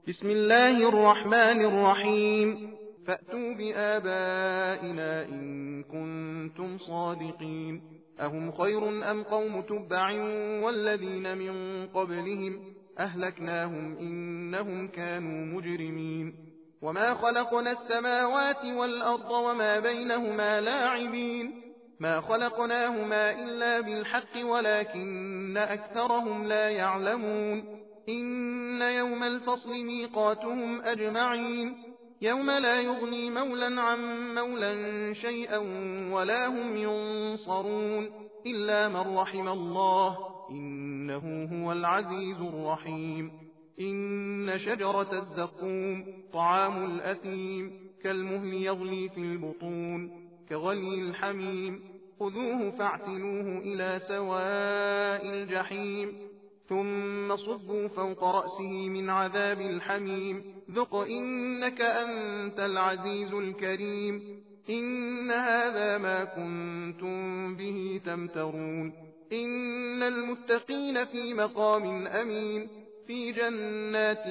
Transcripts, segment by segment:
بسم الله الرحمن الرحيم. فأتوا بآبائنا إن كنتم صادقين. أهم خير أم قوم تبع والذين من قبلهم أهلكناهم إنهم كانوا مجرمين. وما خلقنا السماوات والأرض وما بينهما لاعبين. ما خلقناهما إلا بالحق ولكن أكثرهم لا يعلمون. إن يوم الفصل ميقاتهم أجمعين. يوم لا يغني مولا عن مولا شيئا ولا هم ينصرون إلا من رحم الله إنه هو العزيز الرحيم. إن شجرة الزقوم طعام الأثيم كالمهل يغلي في البطون كغلي الحميم. خذوه فاعتلوه إلى سواء الجحيم ثم صبوا فوق رأسه من عذاب الحميم ذق إنك أنت العزيز الكريم. إن هذا ما كنتم به تمترون. إن المتقين في مقام أمين في جنات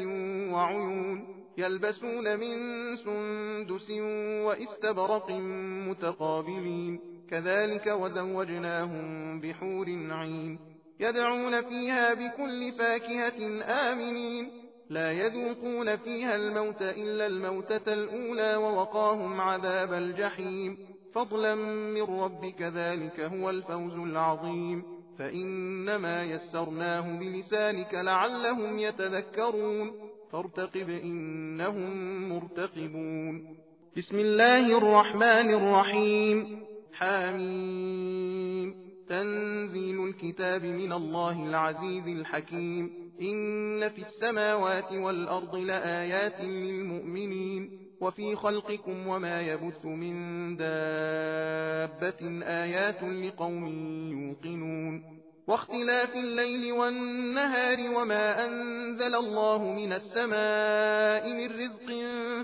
وعيون يلبسون من سندس وإستبرق متقابلين كذلك وزوجناهم بحور عين يدعون فيها بكل فاكهة آمنين لا يذوقون فيها الموت إلا الموتة الأولى ووقاهم عذاب الجحيم فضلا من ربك ذلك هو الفوز العظيم. فإنما يسرناه بلسانك لعلهم يتذكرون فارتقب إنهم مرتقبون. بسم الله الرحمن الرحيم. حميم. تنزيل الكتاب من الله العزيز الحكيم. إن في السماوات والأرض لآيات للمؤمنين وفي خلقكم وما يبث من دابة آيات لقوم يوقنون. واختلاف الليل والنهار وما أنزل الله من السماء من رزق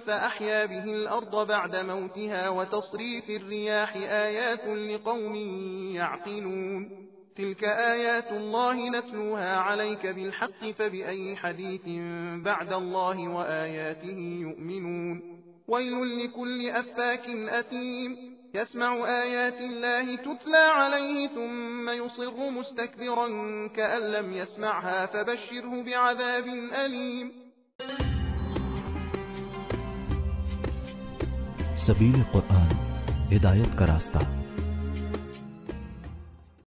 فأحيا به الأرض بعد موتها وتصريف الرياح آيات لقوم يعقلون. تلك آيات الله نتلوها عليك بالحق فبأي حديث بعد الله وآياته يؤمنون. ويل لكل أفاك أثيم يسمع آيات الله تتلى عليه ثم يصر مستكبرا كأن لم يسمعها فبشره بعذاب أليم. सबील कुरान हिदायत का रास्ता।